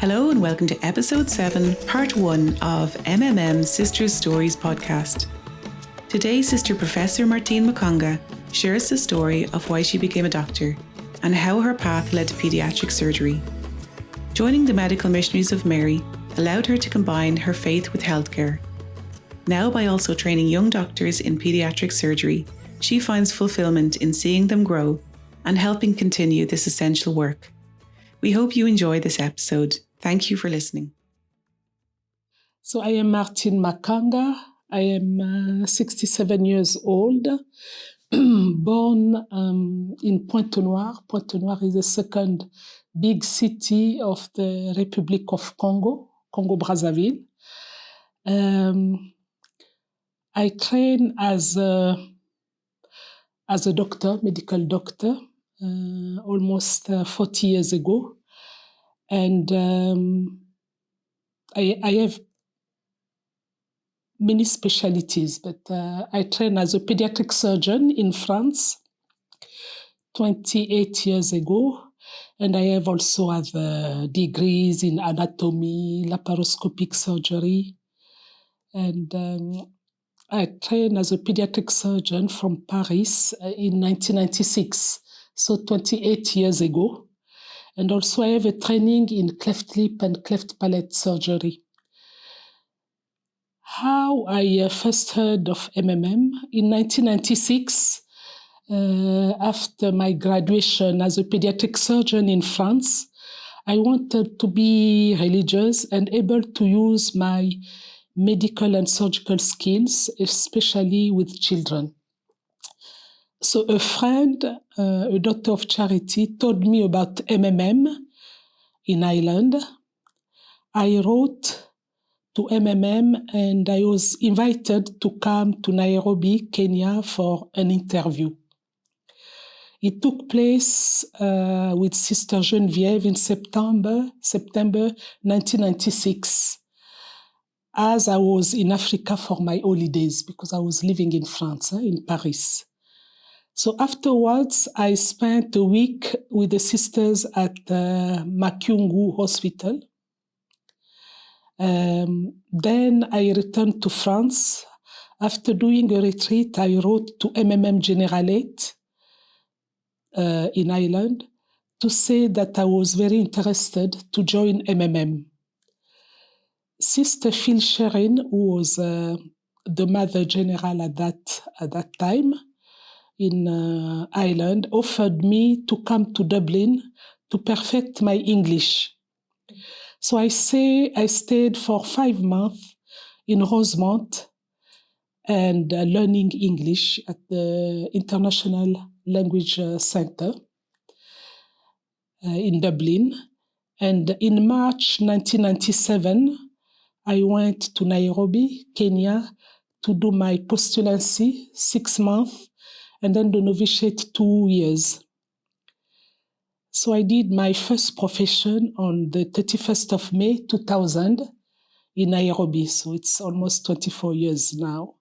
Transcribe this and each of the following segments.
Hello and welcome to episode 7, part 1 of MMM Sisters Stories podcast. Today, Sister Professor Martine Makanga shares the story of why she became a doctor and how her path led to pediatric surgery. Joining the Medical Missionaries of Mary allowed her to combine her faith with healthcare. Now, by also training young doctors in pediatric surgery, she finds fulfillment in seeing them grow and helping continue this essential work. We hope you enjoy this episode. Thank you for listening. So I am Martine Makanga. I am 67 years old, born in Pointe-Noire. Pointe-Noire is the second big city of the Republic of Congo, Congo-Brazzaville. I trained as a doctor, medical doctor, almost 40 years ago. And I have many specialties, but I trained as a pediatric surgeon in France 28 years ago. And I have also have degrees in anatomy, laparoscopic surgery. And I trained as a pediatric surgeon from Paris in 1996, so 28 years ago. And also I have a training in cleft lip and cleft palate surgery. How I first heard of MMM? In 1996, after my graduation as a pediatric surgeon in France, I wanted to be religious and able to use my medical and surgical skills, especially with children. So a friend, a daughter of charity, told me about MMM in Ireland. I wrote to MMM and I was invited to come to Nairobi, Kenya for an interview. It took place with Sister Geneviève in September 1996, as I was in Africa for my holidays because I was living in France, in Paris. So afterwards, I spent a week with the sisters at Makungu Hospital. Then I returned to France. After doing a retreat, I wrote to MMM Generalate in Ireland to say that I was very interested to join MMM. Sister Phil Sherin, who was the Mother General at that time in Ireland, offered me to come to Dublin to perfect my English. So I stayed for 5 months in Rosemont and learning English at the International Language Center in Dublin. And in March 1997, I went to Nairobi, Kenya, to do my postulancy, 6 months, and then the novitiate 2 years. So I did my first profession on the 31st of May 2000 in Nairobi. So it's almost 24 years now.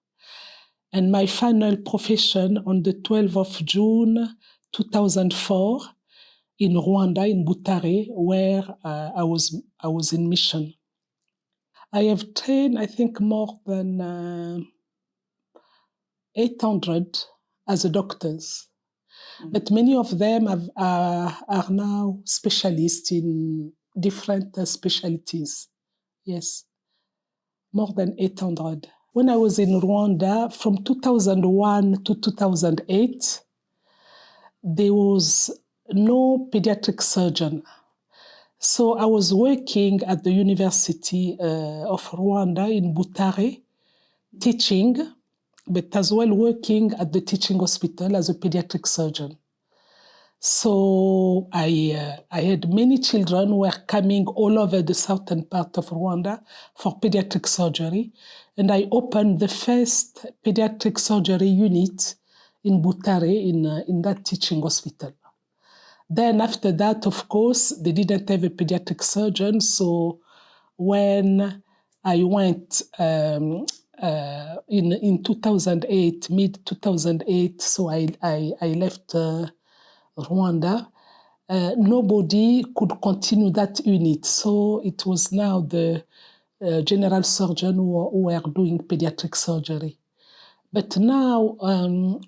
And my final profession on the 12th of June 2004 in Rwanda, in Butare, where I was in mission. I have trained, I think, more than 800 as a doctors. But many of them are now specialists in different specialties. Yes, more than 800. When I was in Rwanda, from 2001 to 2008, there was no pediatric surgeon. So I was working at the University of Rwanda in Butare, teaching, but as well working at the teaching hospital as a pediatric surgeon. So I had many children who were coming all over the southern part of Rwanda for pediatric surgery. And I opened the first pediatric surgery unit in Butare in that teaching hospital. Then after that, of course, they didn't have a pediatric surgeon. So when I went in 2008, mid-2008, so I left Rwanda, nobody could continue that unit. So it was now the general surgeon who were doing pediatric surgery. But now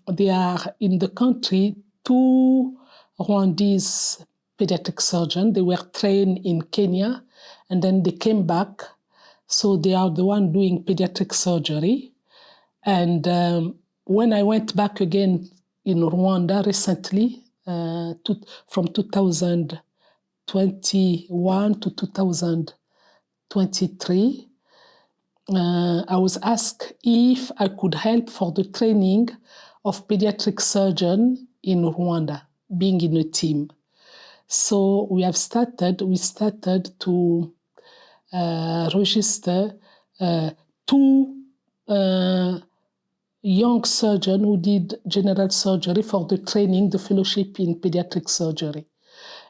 there are in the country 2 Rwandese pediatric surgeons. They were trained in Kenya and then they came back. So they are the one doing pediatric surgery. And when I went back again in Rwanda recently, from 2021 to 2023, I was asked if I could help for the training of pediatric surgeon in Rwanda, being in a team. So we started to register 2 young surgeons who did general surgery for the training, the fellowship in pediatric surgery.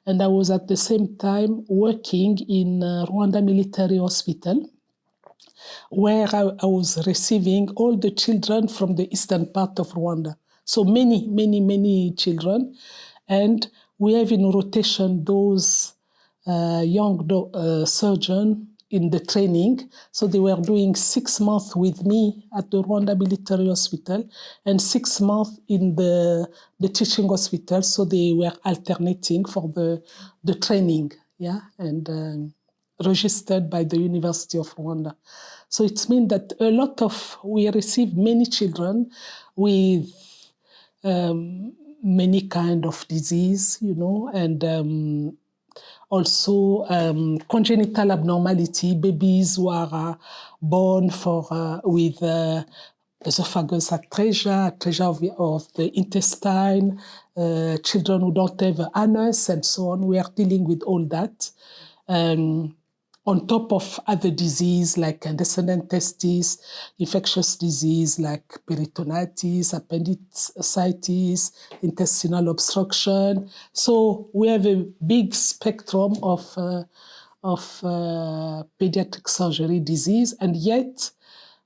And I was at the same time working in Rwanda Military Hospital, where I was receiving all the children from the eastern part of Rwanda. So many children. And we have in rotation those young surgeons in the training. So they were doing 6 months with me at the Rwanda Military Hospital and 6 months in the teaching hospital. So they were alternating for the training, and registered by the University of Rwanda. So it means that we receive many children with many kind of disease, and also congenital abnormality, babies who are born with esophagus atresia of the intestine, children who don't have anus, and so on. We are dealing with all that. On top of other disease like descendant testis, infectious disease like peritonitis, appendicitis, intestinal obstruction. So we have a big spectrum of pediatric surgery disease, and yet,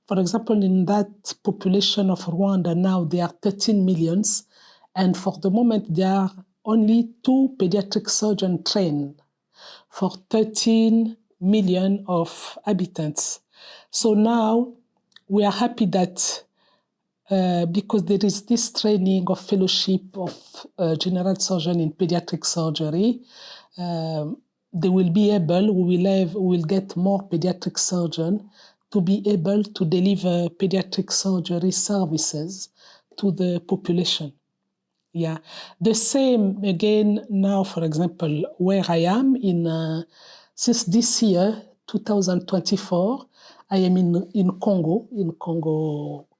for example, in that population of Rwanda now, there are 13 millions, and for the moment there are only 2 pediatric surgeons trained for 13 million of inhabitants. So now we are happy that because there is this training of fellowship of general surgeon in pediatric surgery, they will be able, we will get more pediatric surgeons to be able to deliver pediatric surgery services to the population. Yeah, the same again now, for example, where I am since this year, 2024, I am in Congo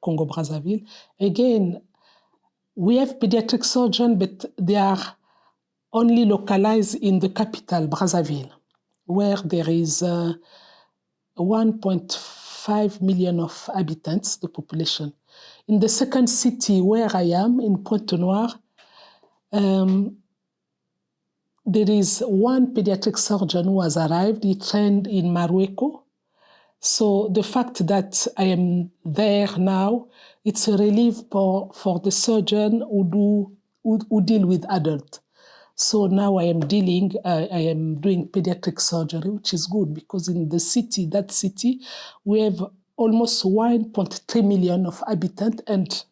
Brazzaville. Again, we have pediatric surgeons, but they are only localized in the capital, Brazzaville, where there is 1.5 million of inhabitants, the population. In the second city where I am, in Pointe-Noire, there is one pediatric surgeon who has arrived. He trained in Marweko. So the fact that I am there now, it's a relief for the surgeon who deal with adults. So now I am doing pediatric surgery, which is good because in that city, we have almost 1.3 million of inhabitants, and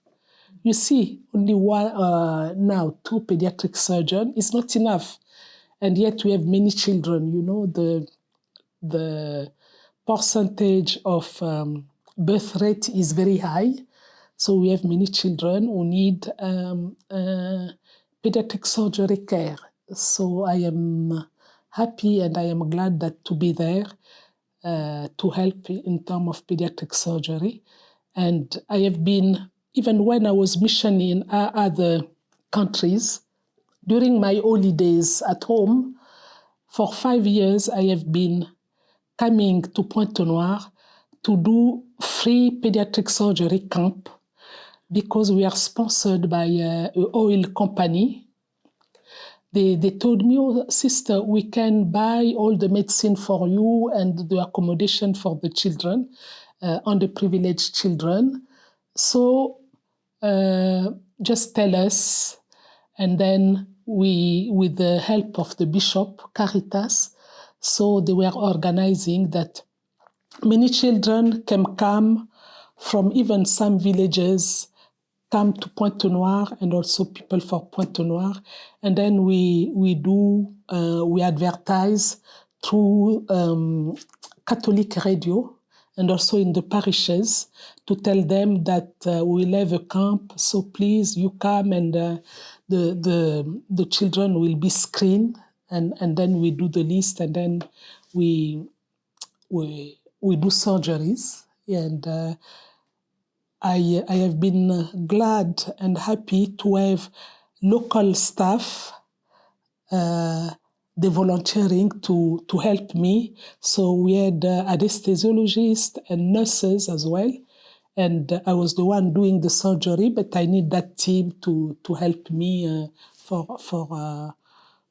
you see only now 2 pediatric surgeons is not enough. And yet we have many children, the percentage of birth rate is very high. So we have many children who need pediatric surgery care. So I am happy and I am glad to be there to help in terms of pediatric surgery. And I have been, even when I was missioning in other countries, during my holidays at home, for 5 years, I have been coming to Pointe-Noire to do free pediatric surgery camp because we are sponsored by an oil company. They told me, oh, sister, we can buy all the medicine for you and the accommodation for the children, underprivileged children. So just tell us, and then we, with the help of the bishop, Caritas, so they were organizing that many children can come from even some villages, come to Pointe Noire, and also people for Pointe Noire. And then we advertise through Catholic radio and also in the parishes to tell them that we'll have a camp, so please you come, and the children will be screened, and then we do the list, and then we do surgeries. And I have been glad and happy to have local staff, the volunteering to help me. So we had anesthesiologists and nurses as well. And I was the one doing the surgery, but I need that team to help me for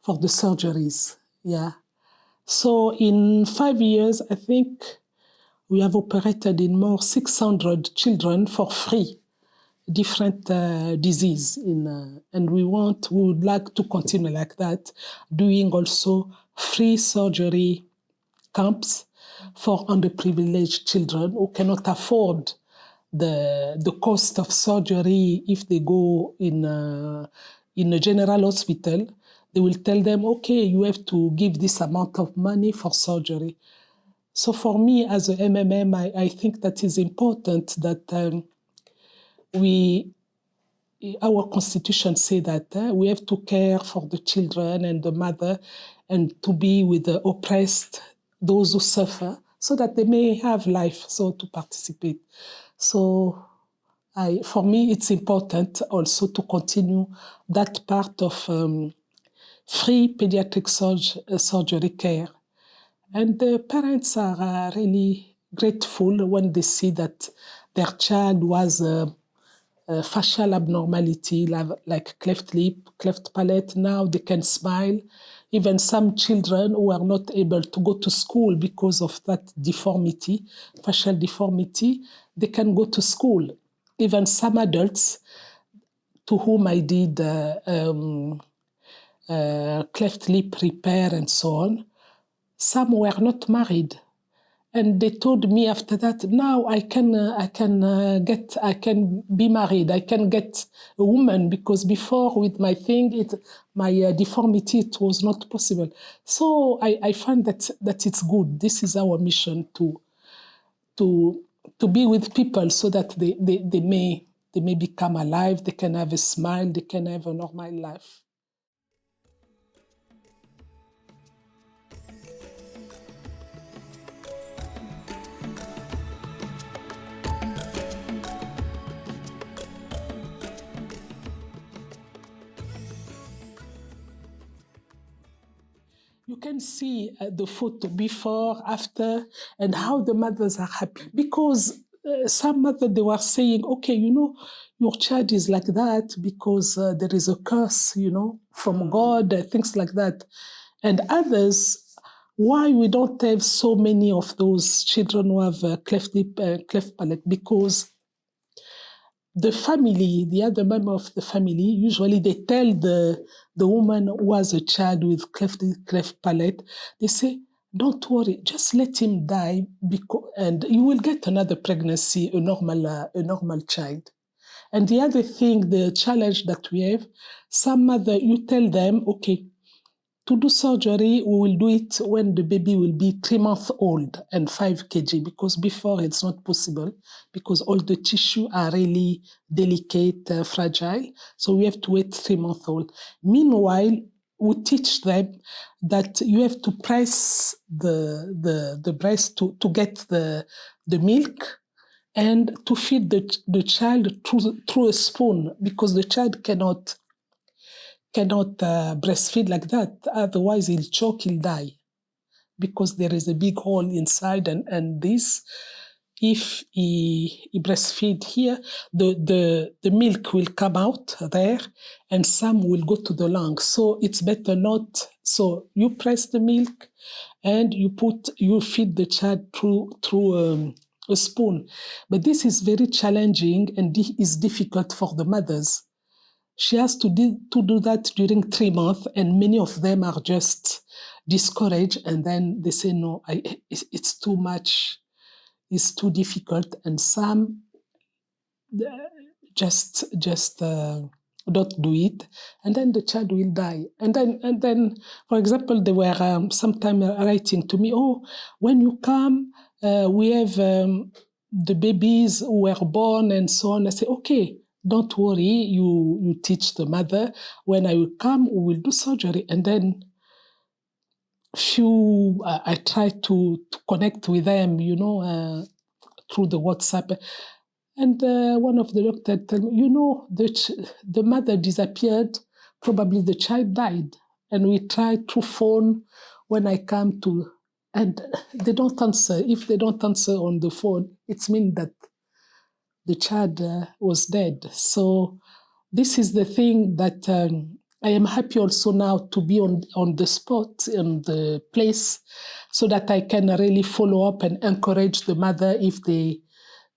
the surgeries. Yeah. So in 5 years, I think we have operated in more 600 children for free, different disease and we would like to continue like that, doing also free surgery camps for underprivileged children who cannot afford the cost of surgery. If they go in a general hospital, they will tell them, okay, you have to give this amount of money for surgery. So for me, as a MMM, I think that is important that our constitution say that we have to care for the children and the mother and to be with the oppressed, those who suffer, so that they may have life, so to participate. So for me, it's important also to continue that part of free pediatric surgery care. And the parents are really grateful when they see that their child was a facial abnormality, like cleft lip, cleft palate. Now they can smile. Even some children who are not able to go to school because of that deformity, facial deformity, they can go to school. Even some adults to whom I did cleft lip repair and so on, some were not married. And they told me after that, now I can be married, I can get a woman, because before with my thing, my deformity, it was not possible. So I find that it's good. This is our mission to be with people so that they may become alive, they can have a smile, they can have a normal life. You can see the photo before, after, and how the mothers are happy. Because some mothers, they were saying, okay, your child is like that because there is a curse, from God, things like that. And others, why we don't have so many of those children who have cleft lip, cleft palate? Because the family, the other member of the family, usually they tell the woman who has a child with cleft palate, they say, don't worry, just let him die, and you will get another pregnancy, a normal child. And the other thing, the challenge that we have, some mother, you tell them, okay, to do surgery, we will do it when the baby will be 3 months old and 5 kg, because before it's not possible, because all the tissue are really delicate, fragile. So we have to wait 3 months old. Meanwhile, we teach them that you have to press the breast to get the milk, and to feed the child through a spoon, because the child cannot breastfeed like that. Otherwise, he'll choke, he'll die, because there is a big hole inside, and this, if he breastfeed here, the milk will come out there, and some will go to the lungs. So it's better not. So you press the milk, and you feed the child through a spoon. But this is very challenging, and is difficult for the mothers, she has to do that during 3 months, and many of them are just discouraged, and then they say, no, it's too much, it's too difficult, and some just don't do it, and then the child will die. And then, for example, they were sometime writing to me, oh, when you come, we have the babies who were born and so on. I say, okay, don't worry, you teach the mother. When I will come, we will do surgery. And then I try to connect with them, through the WhatsApp. And one of the doctors told me, the mother disappeared, probably the child died. And we tried through phone when I come to, and they don't answer. If they don't answer on the phone, it means that the child was dead. So this is the thing that I am happy also now to be on the spot, on the place, so that I can really follow up and encourage the mother if they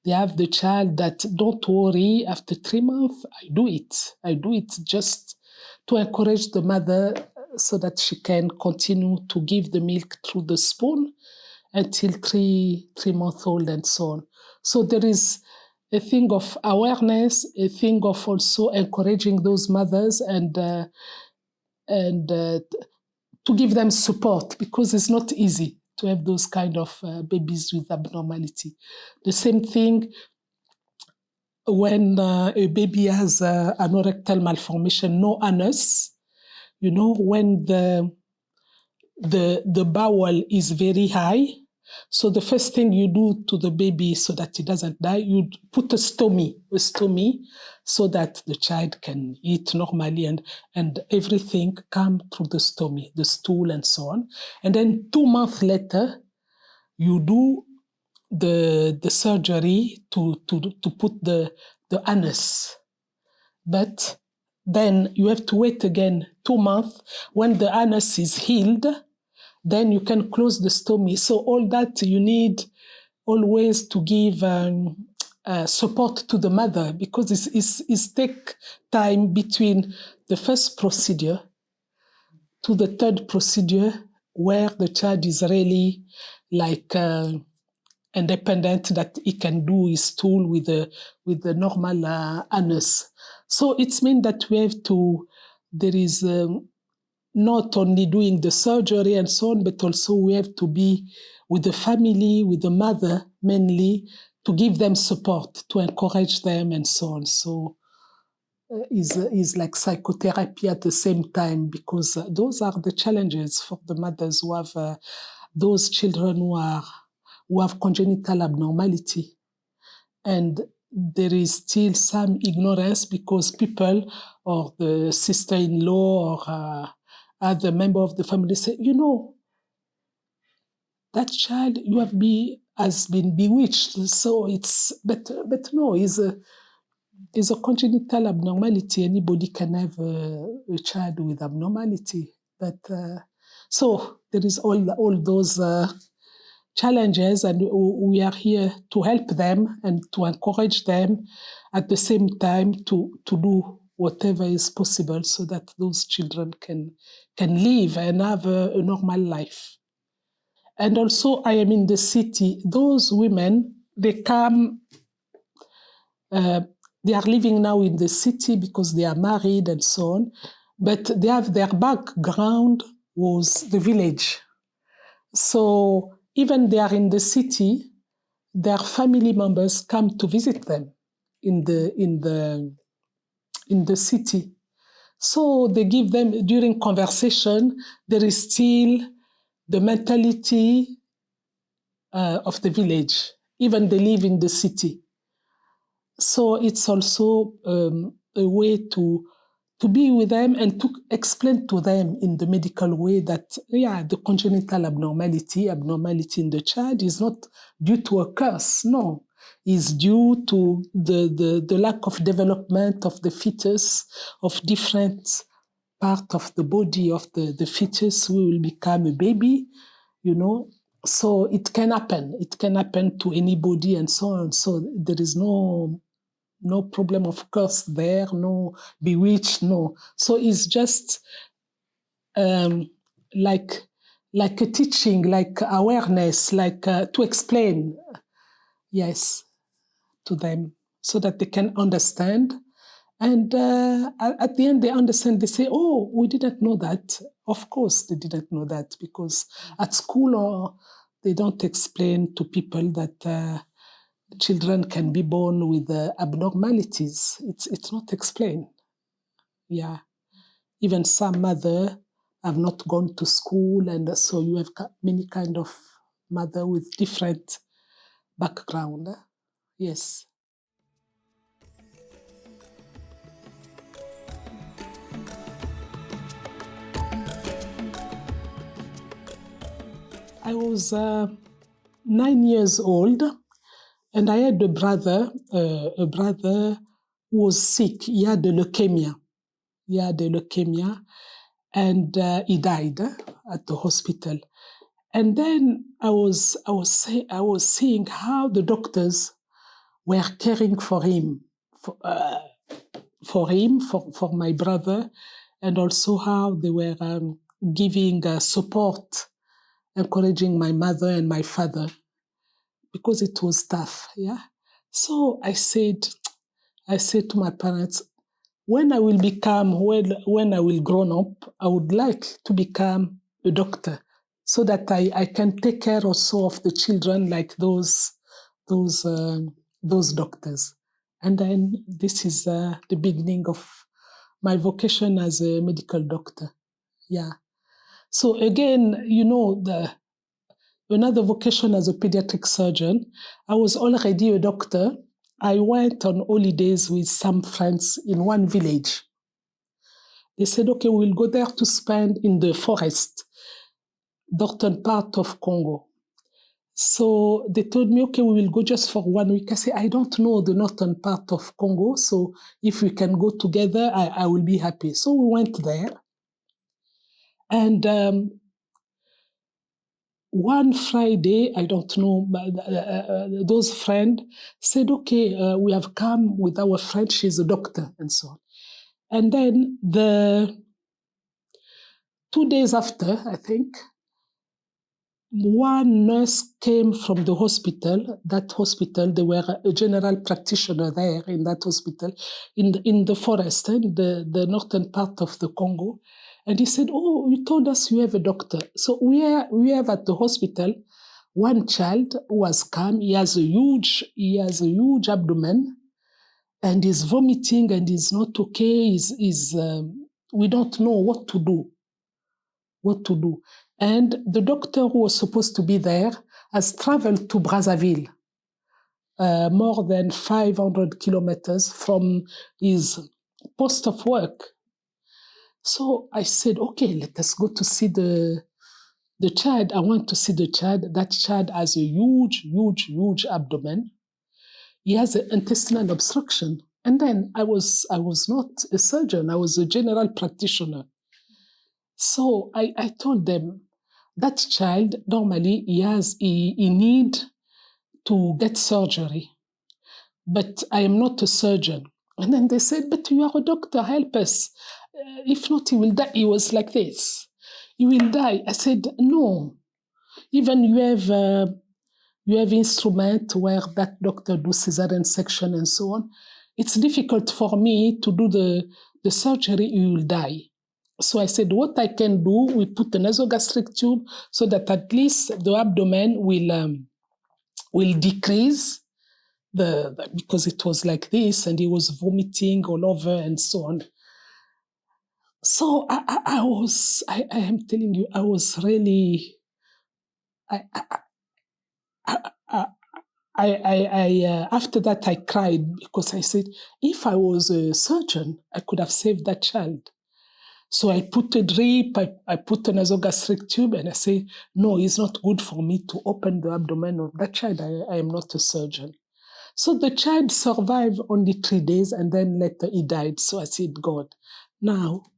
have the child, that don't worry, after 3 months, I do it just to encourage the mother so that she can continue to give the milk through the spoon until 3 months old and so on. So there is a thing of awareness, a thing of also encouraging those mothers and to give them support, because it's not easy to have those kind of babies with abnormality. The same thing when a baby has an erectile malformation, no anus, when the bowel is very high. So the first thing you do to the baby so that he doesn't die, you put a stomy, so that the child can eat normally and everything come through the stomy, the stool and so on. And then 2 months later, you do the surgery to put the anus. But then you have to wait again 2 months. When the anus is healed, then you can close the stomy. So all that you need always to give support to the mother, because it's take time between the first procedure to the third procedure, where the child is really like independent, that he can do his stool with the normal anus. So it means that there is not only doing the surgery and so on, but also we have to be with the family, with the mother mainly, to give them support, to encourage them and so on. So is like psychotherapy at the same time, because those are the challenges for the mothers who have those children who have congenital abnormality. And there is still some ignorance, because people or the sister-in-law or other member of the family say, that child has been bewitched. So but no, it's a congenital abnormality. Anybody can have a child with abnormality. But so there is all those challenges, and we are here to help them and to encourage them at the same time to do whatever is possible so that those children can live and have a normal life. And also, I am in the city. Those women, they come, they are living now in the city because they are married and so on, but their background was the village. So even they are in the city, their family members come to visit them in the city. So they give them, during conversation, there is still the mentality of the village, even they live in the city. So it's also a way to be with them and to explain to them in the medical way that, the congenital abnormality in the child is not due to a curse, no. Is due to the lack of development of the fetus, of different part of the body of the fetus who will become a baby, So it can happen. It can happen to anybody and so on. So there is no no problem of curse there, no bewitched, no. So it's just like a teaching, like awareness, like to explain, yes, to them so that they can understand. And at the end, they understand. They say, "Oh, we didn't know that." Of course, they didn't know that because at school, or they don't explain to people that children can be born with abnormalities. It's not explained. Yeah, even some mother have not gone to school, and so you have many kind of mother with different background. Yes. I was 9 years old, and I had a brother who was sick. He had leukemia. And he died at the hospital. And then I was seeing how the doctors were caring for him, for my brother, and also how they were giving support, encouraging my mother and my father, because it was tough. Yeah. So I said to my parents, when I will grown up, I would like to become a doctor so that I can take care also of the children like those doctors. And then this is the beginning of my vocation as a medical doctor. Yeah. So again, another vocation as a pediatric surgeon, I was already a doctor. I went on holidays with some friends in one village. They said, okay, we'll go there to spend in the forest, northern part of Congo. So they told me, okay, we will go just for 1 week. I said, I don't know the northern part of Congo, so if we can go together, I will be happy. So we went there. And one Friday, I don't know, those friends said, okay, we have come with our friend, she's a doctor, and so on. And then 2 days after, I think, one nurse came from the hospital. That hospital, they were a general practitioner there in that hospital, in the forest, in the northern part of the Congo. And he said, oh, you told us you have a doctor. So we have at the hospital one child who has come. He has a huge abdomen, and he's vomiting, and he's not okay. We don't know what to do. And the doctor who was supposed to be there has traveled to Brazzaville, more than 500 kilometers from his post of work. So I said, okay, let us go to see the child. I want to see the child. That child has a huge abdomen. He has an intestinal obstruction. And then I was not a surgeon. I was a general practitioner. So I told them, that child, normally he need to get surgery, but I am not a surgeon. And then they said, but you are a doctor, help us. If not, he will die. He was like this. He will die. I said, no. Even you have instrument where that doctor do cesarean section and so on. It's difficult for me to do the surgery. You will die. So I said, what I can do, we put a nasogastric tube so that at least the abdomen will decrease because it was like this and he was vomiting all over and so on. So I am telling you, I was really, after that I cried because I said, if I was a surgeon, I could have saved that child. So I put a drip, I put a nasogastric tube, and I say, no, it's not good for me to open the abdomen of that child. I am not a surgeon. So the child survived only 3 days, and then later he died. So I said, God, now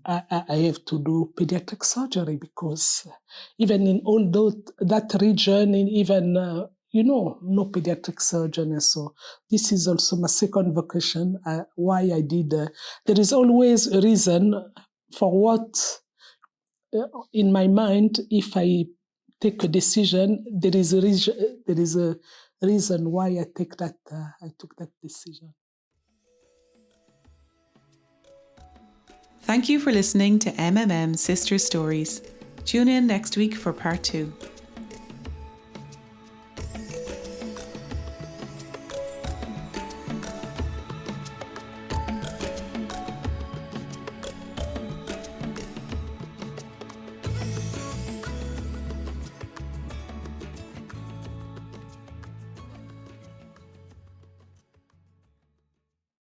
I have to do pediatric surgery, because even in all that region, even no pediatric surgeon. And so this is also my second vocation, why I did. There is always a reason for what, in my mind, if I take a decision, there is a reason why I took that decision. Thank you for listening to MMM Sister Stories. Tune in next week for part 2.